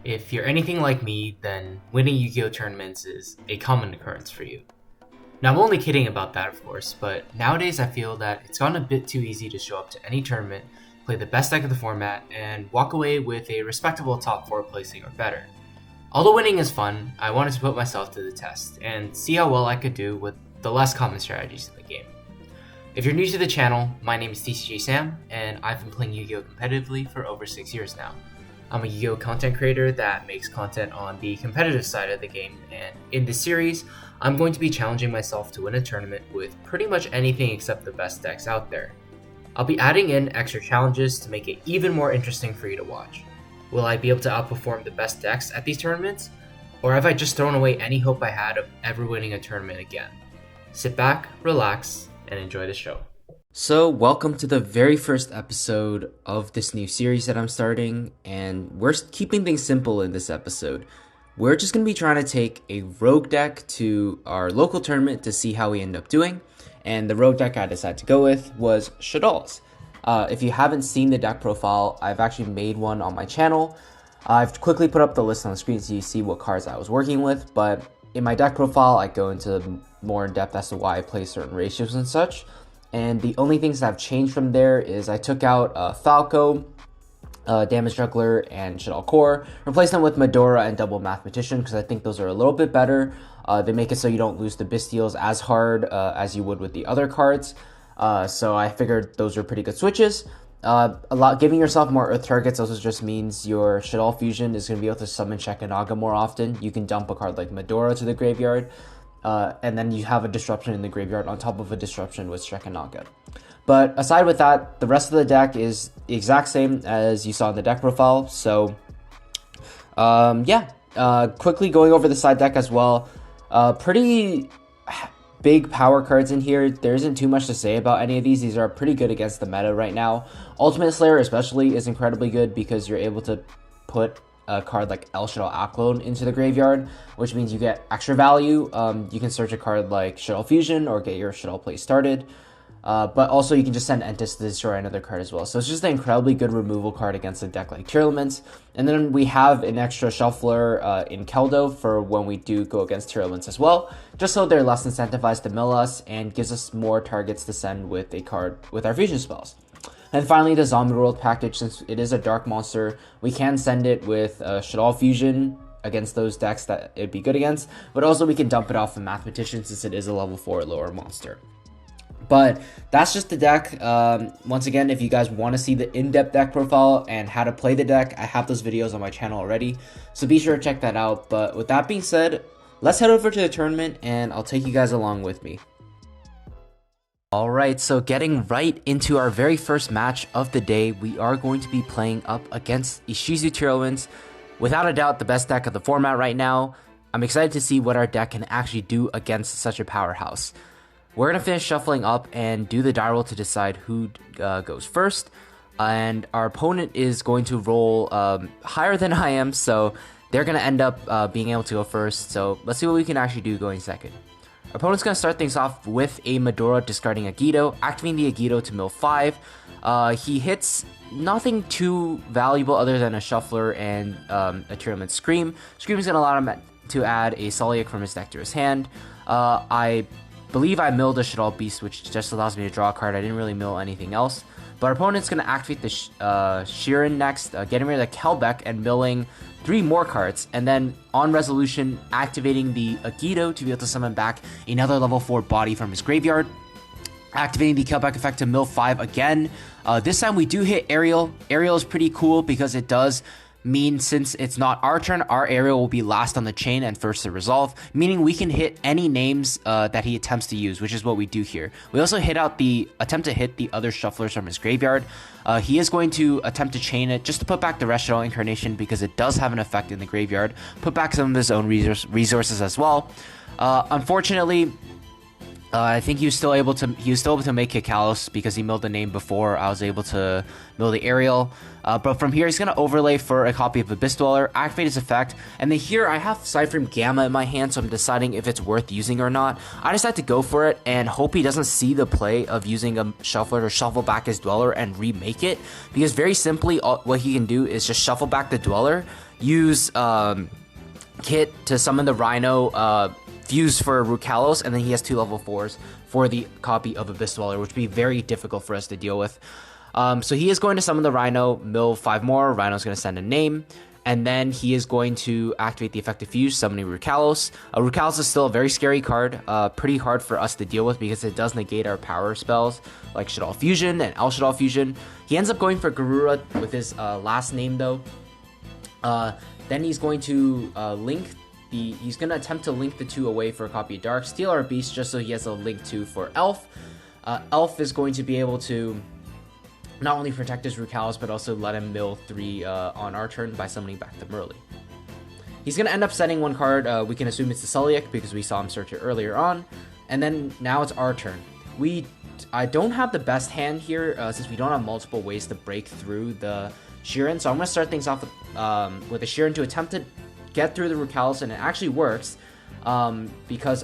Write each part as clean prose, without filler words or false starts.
If you're anything like me, then winning Yu-Gi-Oh tournaments is a common occurrence for you. Now, I'm only kidding about that, of course, but nowadays I feel that it's gotten a bit too easy to show up to any tournament, play the best deck of the format, and walk away with a respectable top 4 placing or better. Although winning is fun, I wanted to put myself to the test and see how well I could do with the less common strategies in the game. If you're new to the channel, my name is Tcg Sam, and I've been playing Yu-Gi-Oh competitively for over 6 years now. I'm a Yu-Gi-Oh content creator that makes content on the competitive side of the game, and in this series, I'm going to be challenging myself to win a tournament with pretty much anything except the best decks out there. I'll be adding in extra challenges to make it even more interesting for you to watch. Will I be able to outperform the best decks at these tournaments? Or have I just thrown away any hope I had of ever winning a tournament again? Sit back, relax, and enjoy the show. So, welcome to the very first episode of this new series that I'm starting, and we're keeping things simple in this episode. We're just going to be trying to take a rogue deck to our local tournament to see how we end up doing, and the rogue deck I decided to go with was shaddolls. If you haven't seen the deck profile, I've actually made one on my channel. I've quickly put up the list on the screen so you see what cards I was working with, but in my deck profile, I go into more in depth as to why I play certain ratios and such. And the only things that have changed from there is I took out Falco, Damage Juggler, and Shaddol Core, replaced them with Medora and Double Mathematician because I think those are a little bit better. They make it so you don't lose the Bystials as hard as you would with the other cards. So I figured those are pretty good switches. Giving yourself more Earth targets also just means your Shaddol Fusion is going to be able to summon Shekhanaga more often. You can dump a card like Medora to the graveyard. And then you have a disruption in the graveyard on top of a disruption with Shekhanaga. But aside with that, the rest of the deck is the exact same as you saw in the deck profile. So, quickly going over the side deck as well. Pretty big power cards in here. There isn't too much to say about any of these. These are pretty good against the meta right now. Ultimate Slayer especially is incredibly good because you're able to put a card like El Shaddol Aclone into the graveyard, which means you get extra value. You can search a card like Shaddol Fusion or get your Shaddol play started. But also you can just send Entis to destroy another card as well. So it's just an incredibly good removal card against a deck like Tearlaments. And then we have an extra shuffler in Keldo for when we do go against Tearlaments as well, just so they're less incentivized to mill us and gives us more targets to send with a card with our fusion spells. And finally, the Zombie World package, since it is a dark monster, we can send it with Shaddol Fusion against those decks that it'd be good against, but also we can dump it off of Mathematician since it is a level 4 lower monster. But that's just the deck. Once again, if you guys want to see the in-depth deck profile and how to play the deck, I have those videos on my channel already, so be sure to check that out. But with that being said, let's head over to the tournament and I'll take you guys along with me. Alright, so getting right into our very first match of the day, we are going to be playing up against Ishizu Tearlaments. Without a doubt, the best deck of the format right now. I'm excited to see what our deck can actually do against such a powerhouse. We're going to finish shuffling up and do the die roll to decide who goes first. And our opponent is going to roll higher than I am, so they're going to end up being able to go first. So let's see what we can actually do going second. Our opponent's going to start things off with a Medora, discarding a Yugioh, activating the Yugioh to mill 5. He hits nothing too valuable other than a Shuffler and a Tearlaments Scream. Scream is going to allow him to add a Soliac from his deck to his hand. I believe I milled a Shaddol Beast, which just allows me to draw a card. I didn't really mill anything else. But our opponent's going to activate the Scheirens next, getting rid of the Kelbeck and milling 3 more cards, and then on resolution, activating the Yugioh to be able to summon back another level 4 body from his graveyard, activating the Kelbeck effect to mill 5 again. This time we do hit Aerial. Aerial is pretty cool because it does mean since it's not our turn, our Aerial will be last on the chain and first to resolve, meaning we can hit any names that he attempts to use, which is what we do here. We also attempt to hit the other shufflers from his graveyard. He is going to attempt to chain it just to put back the Shaddol Incarnation because it does have an effect in the graveyard, put back some of his own resources as well. Unfortunately, I think he was still able to make Kikalos because he milled the name before I was able to mill the Aerial. But from here, he's going to overlay for a copy of Abyss Dweller, activate his effect, and then here I have Cyframe Gamma in my hand, so I'm deciding if it's worth using or not. I decide to go for it and hope he doesn't see the play of using a Shuffler to shuffle back his Dweller and remake it, because very simply, what he can do is just shuffle back the Dweller, use Kit to summon the Rhino, fuse for Rukalos, and then he has 2 level 4s for the copy of Abyss Dweller, which would be very difficult for us to deal with. So he is going to summon the Rhino, mill 5 more, Rhino's going to send a name, and then he is going to activate the effective fuse, summoning Rukalos. Rukalos is still a very scary card, pretty hard for us to deal with because it does negate our power spells, like Shaddol Fusion and El Shaddol Fusion. He ends up going for Garura with his last name though. Then he's going to he's going to attempt to link the 2 away for a copy of Dark, steal our Beast just so he has a link 2 for Elf. Elf is going to be able to not only protect his Rukalos, but also let him mill 3 on our turn by summoning back the Merly. He's going to end up sending 1 card. We can assume it's the Sulliek because we saw him search it earlier on. And then now it's our turn. I don't have the best hand here since we don't have multiple ways to break through the Scheiren. So I'm going to start things off with a Scheiren to attempt to get through the Rukalos, and it actually works because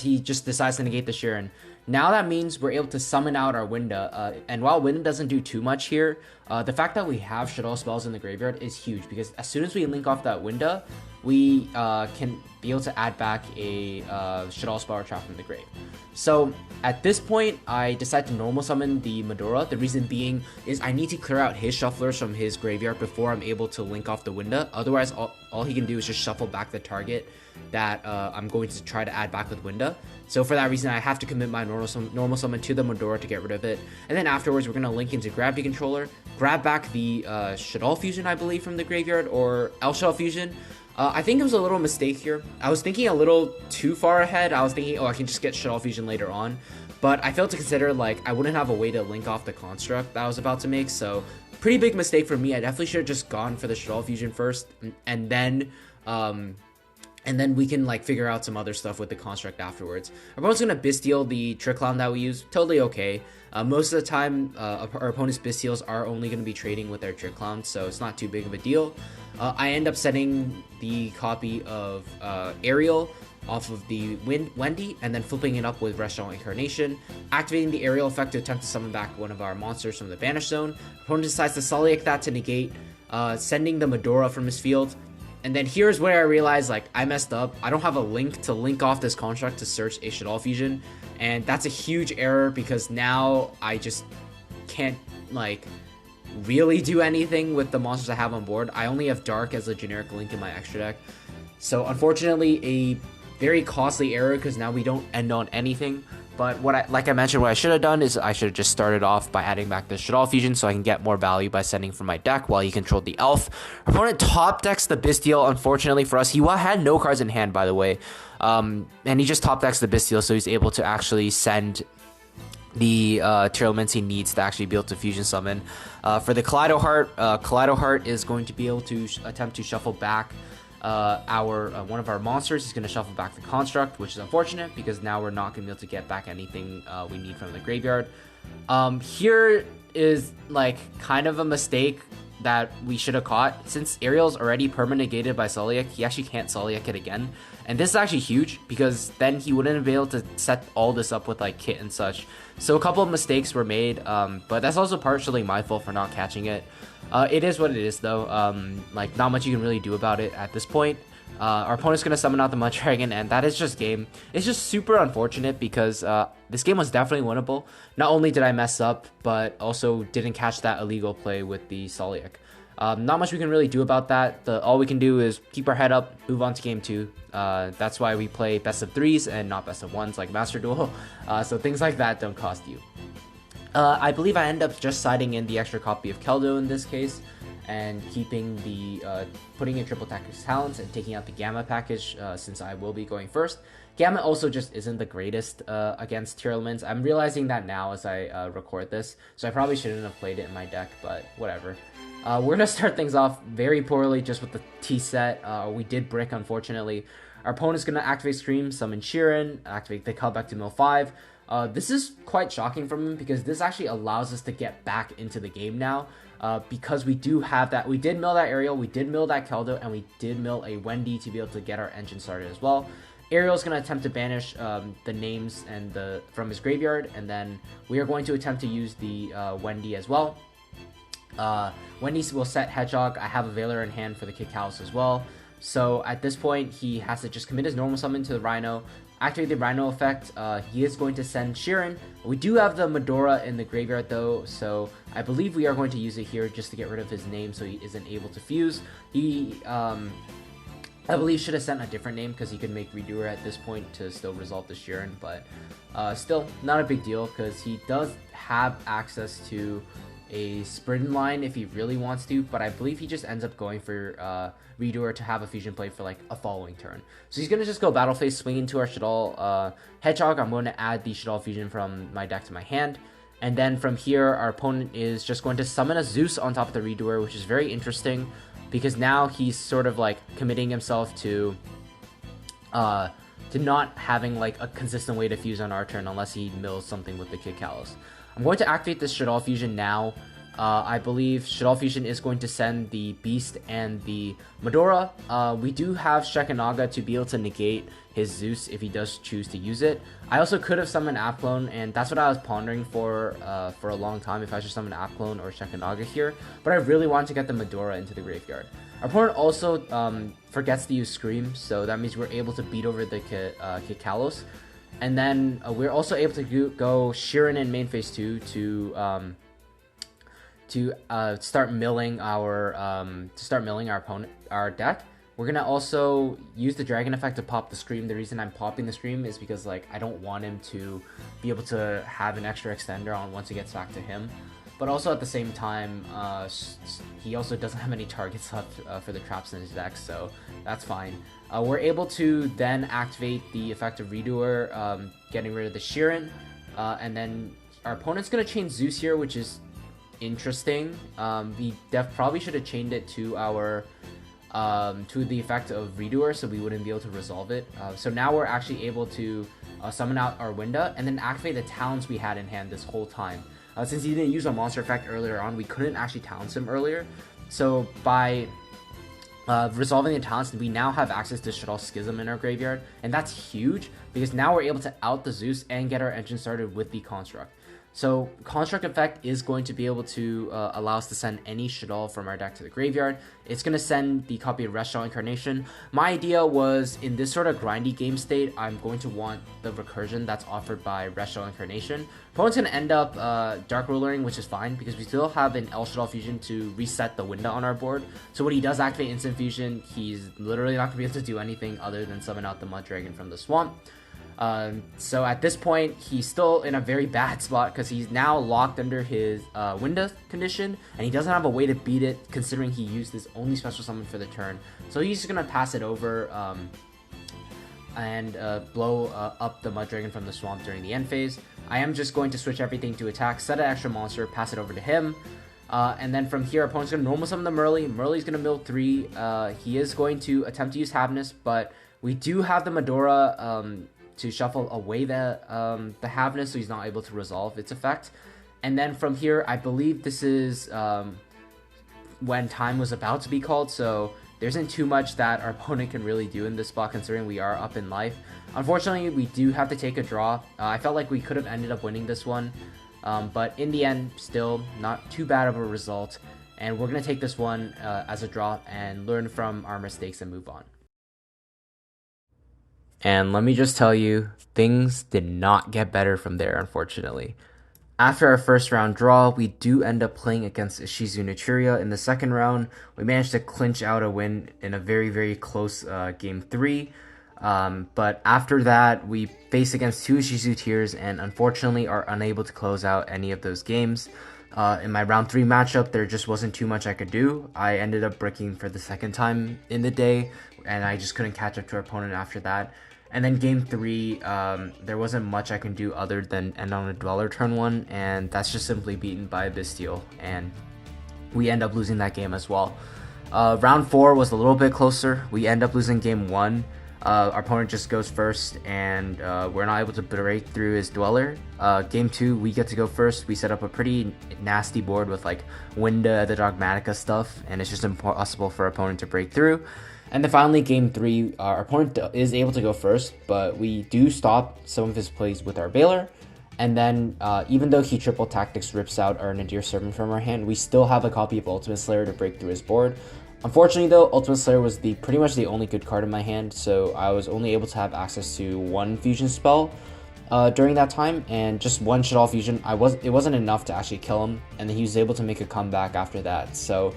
he just decides to negate the Scheiren. Now that means we're able to summon out our Winda, and while Winda doesn't do too much here, the fact that we have Shaddol spells in the graveyard is huge, because as soon as we link off that Winda, we can be able to add back a Shaddol spell or trap from the grave. So at this point, I decide to normal summon the Medora. The reason being is I need to clear out his shufflers from his graveyard before I'm able to link off the Winda. Otherwise, all he can do is just shuffle back the target that I'm going to try to add back with Winda. So for that reason, I have to commit my normal summon to the Medora to get rid of it. And then afterwards, we're going to link into Gravity Controller, grab back the Shaddol Fusion, I believe, from the graveyard, or El Shaddol Fusion. I think it was a little mistake here. I was thinking a little too far ahead. I was thinking, oh, I can just get Shaddol Fusion later on. But I failed to consider, like, I wouldn't have a way to link off the construct that I was about to make. So pretty big mistake for me. I definitely should have just gone for the Shaddol Fusion first, and then we can like figure out some other stuff with the construct afterwards. Our opponent's gonna Bestial the Trick Clown that we use, totally okay. Most of the time, our opponent's Bestials are only gonna be trading with their Trick Clown, so it's not too big of a deal. I end up setting the copy of Ariel off of the Wendy, and then flipping it up with Restaurant Incarnation, activating the Ariel effect to attempt to summon back one of our monsters from the Vanish Zone. Opponent decides to Sulliek that to negate, sending the Medora from his field. And then here's where I realized, like, I messed up. I don't have a link to link off this construct to search a Shaddol Fusion. And that's a huge error because now I just can't, like, really do anything with the monsters I have on board. I only have Dark as a generic link in my extra deck. So, unfortunately, a very costly error because now we don't end on anything. But like I mentioned, what I should have done is I should have just started off by adding back the Shaddol Fusion so I can get more value by sending from my deck while he controlled the Elf. Our opponent top decks the Bestial, unfortunately for us. He had no cards in hand, by the way. And he just top decks the Bestial, so he's able to actually send the Tearlaments he needs to actually be able to Fusion Summon. For the Kaleido Heart is going to be able to attempt to shuffle back one of our monsters. Is going to shuffle back the Construct, which is unfortunate because now we're not going to be able to get back anything we need from the graveyard. Here is like kind of a mistake that we should have caught. Since Ariel's already permanent negated by Sulliek, he actually can't Sulliek it again. And this is actually huge because then he wouldn't be able to set all this up with like Kit and such. So a couple of mistakes were made, but that's also partially my fault for not catching it. It is what it is though. Like not much you can really do about it at this point. Our opponent's going to summon out the Mud Dragon, and that is just game. It's just super unfortunate because this game was definitely winnable. Not only did I mess up, but also didn't catch that illegal play with the Sulliek. Not much we can really do about that. All we can do is keep our head up, move on to game 2. That's why we play best of 3s and not best of 1s like Master Duel. So things like that don't cost you. I believe I end up just siding in the extra copy of Keldo in this case, and keeping the putting in triple tactics talents and taking out the Gamma package since I will be going first. Gamma also just isn't the greatest against Tearlaments. I'm realizing that now as I record this, so I probably shouldn't have played it in my deck, but whatever. We're gonna start things off very poorly just with the T set. We did brick, unfortunately. Our opponent's gonna activate Scream, summon Scheiren, activate the callback to mill 5. This is quite shocking from him because this actually allows us to get back into the game now. Because we do have that. We did mill that Ariel, we did mill that Keldo, and we did mill a Wendy to be able to get our engine started as well. Ariel's going to attempt to banish the names and from his graveyard, and then we are going to attempt to use the Wendy as well. When he will set Hedgehog, I have a Veiler in hand for the Kick House as well. So at this point, he has to just commit his normal summon to the Rhino, activate the Rhino effect. He is going to send Scheiren. We do have the Medora in the graveyard though, so I believe we are going to use it here just to get rid of his name so he isn't able to fuse. He, I believe, should have sent a different name because he could make Redoer at this point to still resolve the Scheiren, but still not a big deal because he does have access to a sprint line if he really wants to, but I believe he just ends up going for Redoer to have a fusion play for like a following turn. So he's going to just go Battle Phase, swing into our Shaddol Hedgehog. I'm going to add the Shaddol fusion from my deck to my hand. And then from here, our opponent is just going to summon a Zeus on top of the Redoer, which is very interesting because now he's sort of like committing himself to not having like a consistent way to fuse on our turn unless he mills something with the Kick Callus. I'm going to activate this Shaddol Fusion now. I believe Shaddol Fusion is going to send the Beast and the Medora. We do have Shekinaga to be able to negate his Zeus if he does choose to use it. I also could have summoned Apclone, and that's what I was pondering for a long time, if I should summon Apclone or Shekinaga here. But I really want to get the Medora into the graveyard. Our opponent also forgets to use Scream, so that means we're able to beat over the Kikalos. And then we're also able to go Scheiren in main phase 2 to start milling our deck. We're gonna also use the Dragon effect to pop the Scream. The reason I'm popping the Scream is because like I don't want him to be able to have an extra extender on once it gets back to him. But also at the same time, he also doesn't have any targets left for the traps in his deck, so that's fine. We're able to then activate the effect of Redoer, getting rid of the Scheiren, and then our opponent's going to chain Zeus here, which is interesting. We probably should have chained it to our to the effect of Redoer, so we wouldn't be able to resolve it. So now we're actually able to summon out our Winda and then activate the talents we had in hand this whole time. Since he didn't use a monster effect earlier on, we couldn't actually talent him earlier. So by resolving the talents, we now have access to Shaddol Schism in our graveyard, and that's huge because now we're able to out the Zeus and get our engine started with the Construct. So Construct effect is going to be able to allow us to send any Shaddol from our deck to the graveyard. It's going to send the copy of Reshall Incarnation. My idea was, in this sort of grindy game state, I'm going to want the recursion that's offered by Reshall Incarnation. Opponent's going to end up Dark Rulering, which is fine because we still have an El Shaddol Fusion to reset the window on our board. So when he does activate Instant Fusion, he's literally not going to be able to do anything other than summon out the Mud Dragon from the swamp. So at this point, he's still in a very bad spot because he's now locked under his window condition, and he doesn't have a way to beat it considering he used his only special summon for the turn. So he's just going to pass it over and blow up the Mud Dragon from the swamp during the end phase. I am just going to switch everything to attack, set an extra monster, pass it over to him. And then from here, opponent's going to normal summon the Merly. Merly's going to mill 3. He is going to attempt to use Havness, but we do have the Medora to shuffle away the Havness, so he's not able to resolve its effect. And then from here, I believe this is when time was about to be called, so there isn't too much that our opponent can really do in this spot considering we are up in life. Unfortunately, we do have to take a draw. I felt like we could have ended up winning this one, but in the end, still not too bad of a result. And we're going to take this one as a draw and learn from our mistakes and move on. And let me just tell you, things did not get better from there, unfortunately. After our first round draw, we do end up playing against Ishizu Naturia in the second round. We managed to clinch out a win in a very, very close game 3. But after that, we faced against 2 Ishizu tiers and unfortunately are unable to close out any of those games. In my round 3 matchup, there just wasn't too much I could do. I ended up bricking for the second time in the day, and I just couldn't catch up to our opponent after that. And then game 3, there wasn't much I can do other than end on a Dweller turn 1, and that's just simply beaten by a Bystial, and we end up losing that game as well. Round 4 was a little bit closer. We end up losing game 1. Our opponent just goes first, and we're not able to break through his Dweller. Game 2, we get to go first. We set up a pretty nasty board with like Winda, the Dogmatika stuff, and it's just impossible for our opponent to break through. And then finally, game 3, our opponent is able to go first, but we do stop some of his plays with our Veiler. And then even though he triple tactics rips out our Nadir Servant from our hand, we still have a copy of Ultimate Slayer to break through his board. Unfortunately though, Ultimate Slayer was pretty much the only good card in my hand, so I was only able to have access to one fusion spell during that time, and just one Shaddol fusion. It wasn't enough to actually kill him, and then he was able to make a comeback after that. So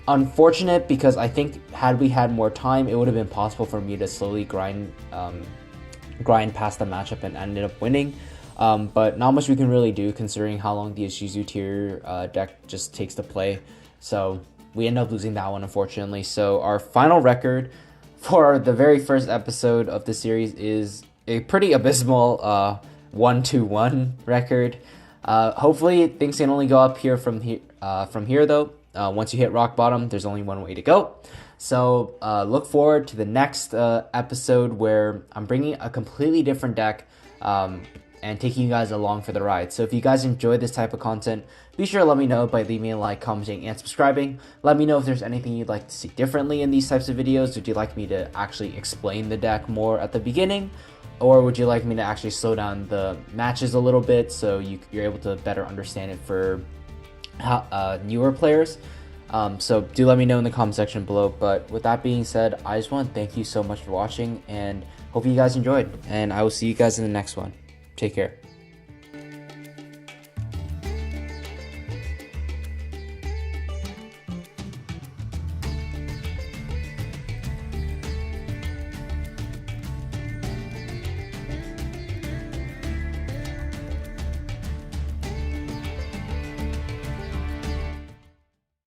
unfortunate, because I think had we had more time, it would have been possible for me to slowly grind past the matchup and ended up winning. But not much we can really do considering how long the Ishizu tier deck just takes to play. So we end up losing that one, unfortunately. So our final record for the very first episode of the series is a pretty abysmal 1-1 record. Hopefully things can only go up here from here though. Once you hit rock bottom, there's only one way to go. So look forward to the next episode where I'm bringing a completely different deck and taking you guys along for the ride. So if you guys enjoy this type of content, be sure to let me know by leaving a like, commenting, and subscribing. Let me know if there's anything you'd like to see differently in these types of videos. Would you like me to actually explain the deck more at the beginning? Or would you like me to actually slow down the matches a little bit so you're able to better understand it for newer players? So do let me know in the comment section below. But with that being said, I just want to thank you so much for watching and hope you guys enjoyed. And I will see you guys in the next one. Take care.